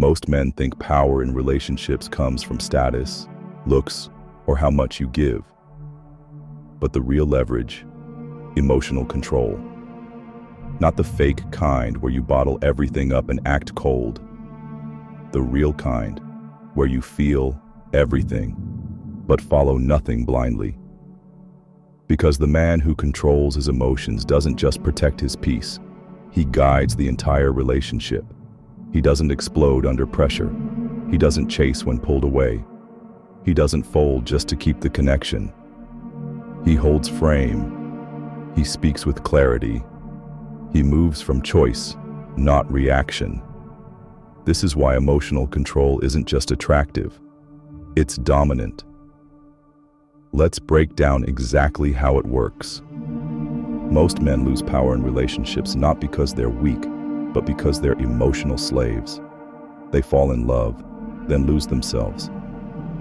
Most men think power in relationships comes from status, looks, or how much you give. But the real leverage, emotional control. Not the fake kind where you bottle everything up and act cold. The real kind, where you feel everything, but follow nothing blindly. Because the man who controls his emotions doesn't just protect his peace, he guides the entire relationship. He doesn't explode under pressure. He doesn't chase when pulled away. He doesn't fold just to keep the connection. He holds frame. He speaks with clarity. He moves from choice, not reaction. This is why emotional control isn't just attractive, it's dominant. Let's break down exactly how it works. Most men lose power in relationships not because they're weak, but because they're emotional slaves. They fall in love, then lose themselves.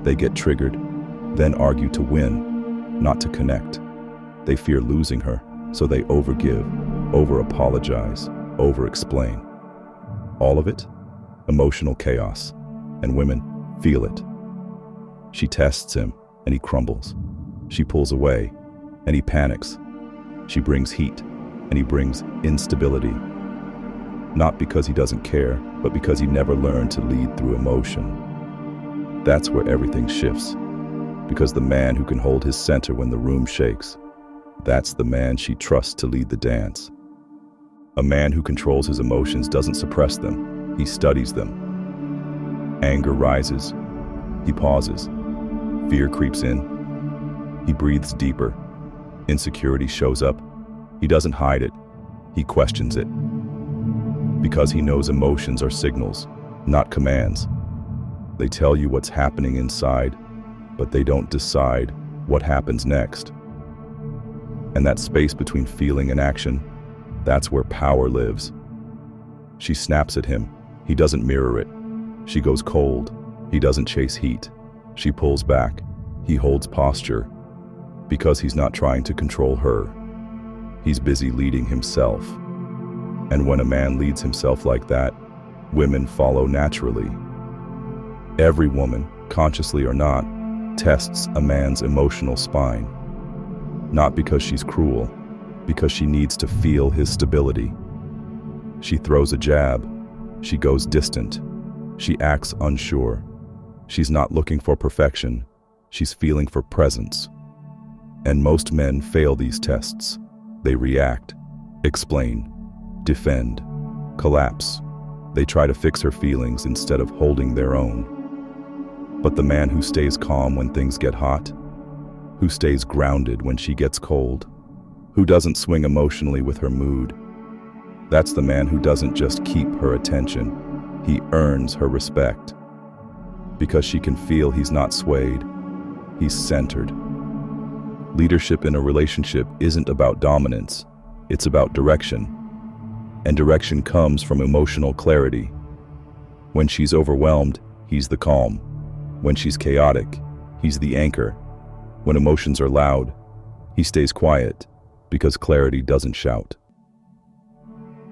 They get triggered, then argue to win, not to connect. They fear losing her, so they overgive, over-apologize, over-explain. All of it? Emotional chaos, and women feel it. She tests him, and he crumbles. She pulls away, and he panics. She brings heat, and he brings instability. Not because he doesn't care, but because he never learned to lead through emotion. That's where everything shifts. Because the man who can hold his center when the room shakes, that's the man she trusts to lead the dance. A man who controls his emotions doesn't suppress them, he studies them. Anger rises, he pauses. Fear creeps in, he breathes deeper. Insecurity shows up, he doesn't hide it, he questions it. Because he knows emotions are signals, not commands. They tell you what's happening inside, but they don't decide what happens next. And that space between feeling and action, that's where power lives. She snaps at him, he doesn't mirror it. She goes cold, he doesn't chase heat. She pulls back, he holds posture. Because he's not trying to control her, he's busy leading himself. And when a man leads himself like that, women follow naturally. Every woman, consciously or not, tests a man's emotional spine. Not because she's cruel, because she needs to feel his stability. She throws a jab, she goes distant, she acts unsure. She's not looking for perfection, she's feeling for presence. And most men fail these tests. They react, explain, defend, collapse. They try to fix her feelings instead of holding their own. But the man who stays calm when things get hot, who stays grounded when she gets cold, who doesn't swing emotionally with her mood, that's the man who doesn't just keep her attention, he earns her respect. Because she can feel he's not swayed, he's centered. Leadership in a relationship isn't about dominance, it's about direction. And direction comes from emotional clarity. When she's overwhelmed, he's the calm. When she's chaotic, he's the anchor. When emotions are loud, he stays quiet, because clarity doesn't shout.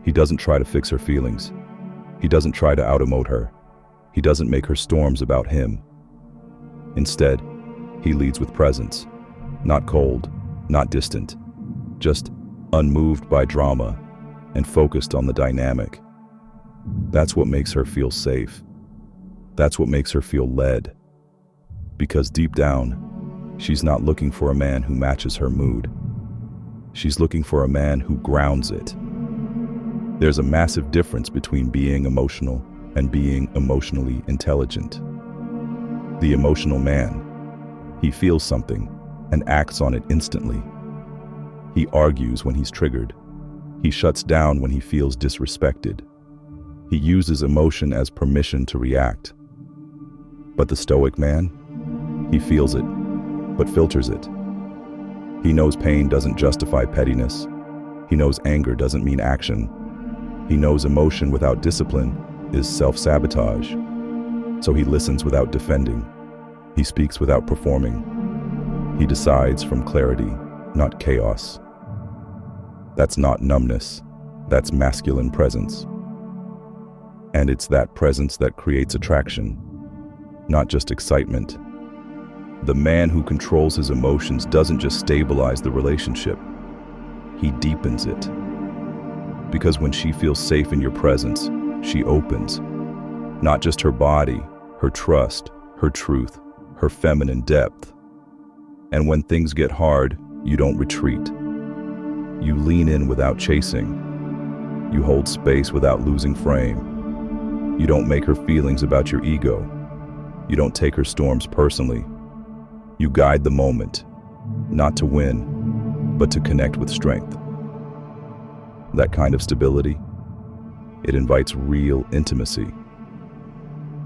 He doesn't try to fix her feelings. He doesn't try to out-emote her. He doesn't make her storms about him. Instead, he leads with presence. Not cold, not distant, just unmoved by drama and focused on the dynamic. That's what makes her feel safe. That's what makes her feel led. Because deep down, she's not looking for a man who matches her mood. She's looking for a man who grounds it. There's a massive difference between being emotional and being emotionally intelligent. The emotional man, he feels something and acts on it instantly. He argues when he's triggered. He shuts down when he feels disrespected. He uses emotion as permission to react. But the Stoic man, he feels it, but filters it. He knows pain doesn't justify pettiness. He knows anger doesn't mean action. He knows emotion without discipline is self-sabotage. So he listens without defending. He speaks without performing. He decides from clarity, not chaos. That's not numbness, that's masculine presence. And it's that presence that creates attraction, not just excitement. The man who controls his emotions doesn't just stabilize the relationship, he deepens it. Because when she feels safe in your presence, she opens. Not just her body, her trust, her truth, her feminine depth. And when things get hard, you don't retreat. You lean in without chasing. You hold space without losing frame. You don't make her feelings about your ego. You don't take her storms personally. You guide the moment, not to win, but to connect with strength. That kind of stability, it invites real intimacy.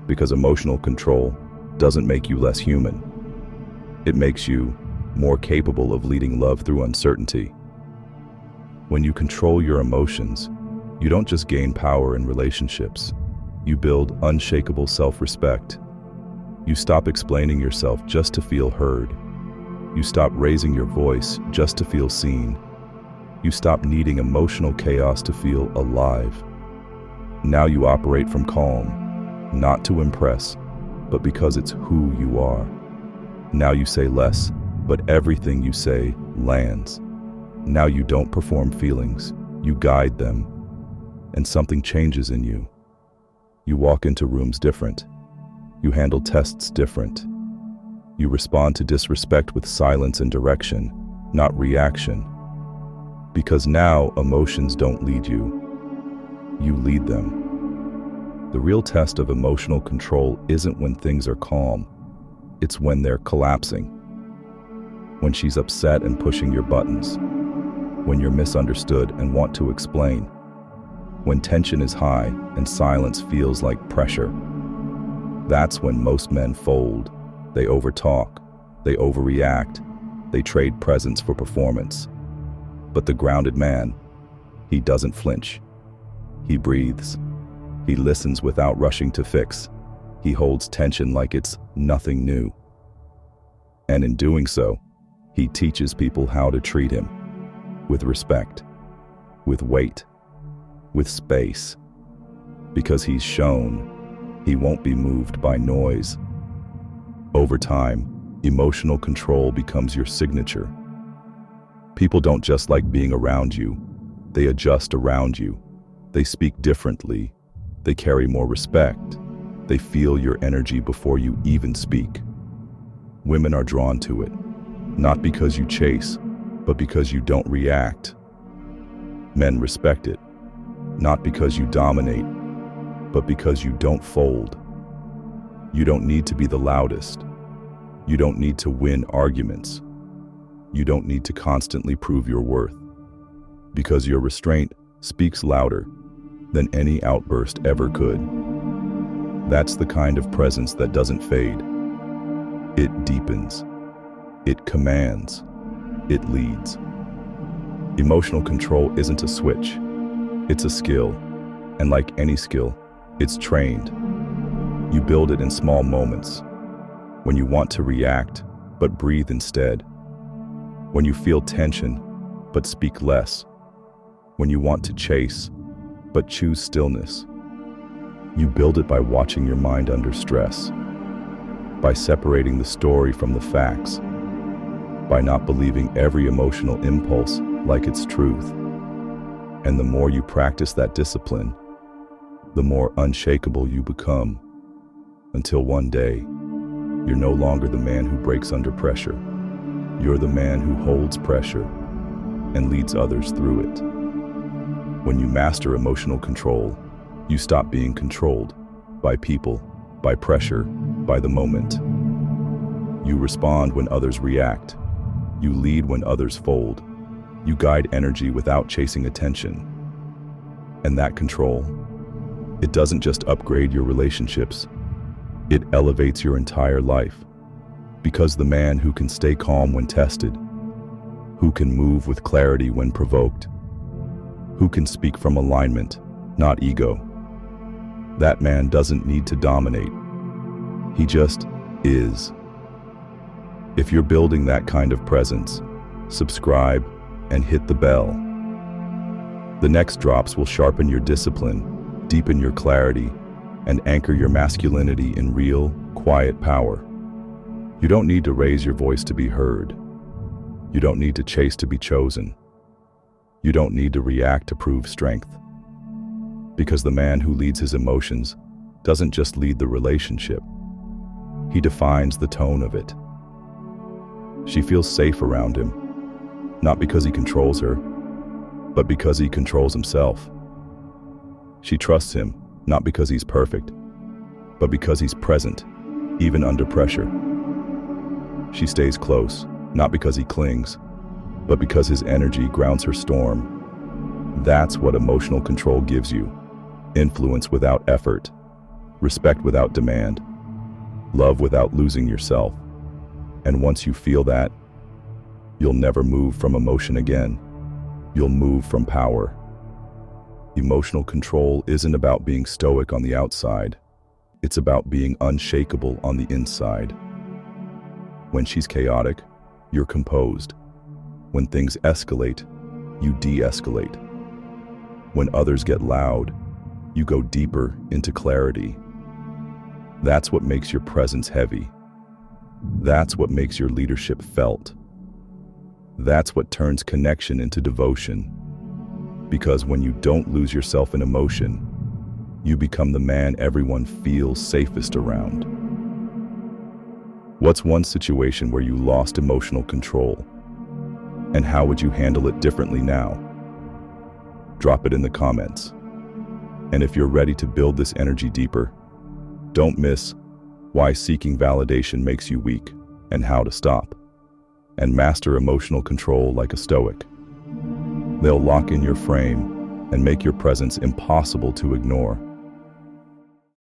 Because emotional control doesn't make you less human. It makes you more capable of leading love through uncertainty. When you control your emotions, you don't just gain power in relationships. You build unshakable self-respect. You stop explaining yourself just to feel heard. You stop raising your voice just to feel seen. You stop needing emotional chaos to feel alive. Now you operate from calm, not to impress, but because it's who you are. Now you say less, but everything you say lands. Now you don't perform feelings, you guide them. And something changes in you. You walk into rooms different. You handle tests different. You respond to disrespect with silence and direction, not reaction. Because now emotions don't lead you. You lead them. The real test of emotional control isn't when things are calm. It's when they're collapsing. When she's upset and pushing your buttons. When you're misunderstood and want to explain. When tension is high and silence feels like pressure. That's when most men fold. They overtalk. They overreact. They trade presence for performance. But the grounded man, he doesn't flinch. He breathes. He listens without rushing to fix. He holds tension like it's nothing new. And in doing so, he teaches people how to treat him. With respect. With weight. With space. Because he's shown he won't be moved by noise. Over time, emotional control becomes your signature. People don't just like being around you. They adjust around you. They speak differently. They carry more respect. They feel your energy before you even speak. Women are drawn to it, not because you chase, but because you don't react. Men respect it, not because you dominate, but because you don't fold. You don't need to be the loudest. You don't need to win arguments. You don't need to constantly prove your worth. Because your restraint speaks louder than any outburst ever could. That's the kind of presence that doesn't fade. It deepens. It commands. It leads. Emotional control isn't a switch. It's a skill. And like any skill, it's trained. You build it in small moments. When you want to react, but breathe instead. When you feel tension, but speak less. When you want to chase, but choose stillness. You build it by watching your mind under stress, by separating the story from the facts, by not believing every emotional impulse like it's truth. And the more you practice that discipline, the more unshakable you become, until one day, you're no longer the man who breaks under pressure. You're the man who holds pressure and leads others through it. When you master emotional control, you stop being controlled by people, by pressure, by the moment. You respond when others react. You lead when others fold. You guide energy without chasing attention. And that control, it doesn't just upgrade your relationships, it elevates your entire life. Because the man who can stay calm when tested, who can move with clarity when provoked, who can speak from alignment, not ego, that man doesn't need to dominate. He just is. If you're building that kind of presence, subscribe and hit the bell. The next drops will sharpen your discipline, deepen your clarity, and anchor your masculinity in real, quiet power. You don't need to raise your voice to be heard. You don't need to chase to be chosen. You don't need to react to prove strength. Because the man who leads his emotions doesn't just lead the relationship. He defines the tone of it. She feels safe around him, not because he controls her, but because he controls himself. She trusts him, not because he's perfect, but because he's present, even under pressure. She stays close, not because he clings, but because his energy grounds her storm. That's what emotional control gives you: influence without effort, respect without demand, love without losing yourself. And once you feel that, you'll never move from emotion again. You'll move from power. Emotional control isn't about being stoic on the outside. It's about being unshakable on the inside. When she's chaotic, you're composed. When things escalate, you de-escalate. When others get loud, you go deeper into clarity. That's what makes your presence heavy. That's what makes your leadership felt. That's what turns connection into devotion. Because when you don't lose yourself in emotion, you become the man everyone feels safest around. What's one situation where you lost emotional control? And how would you handle it differently now? Drop it in the comments. And if you're ready to build this energy deeper, don't miss why seeking validation makes you weak and how to stop and master emotional control like a Stoic. They'll lock in your frame and make your presence impossible to ignore.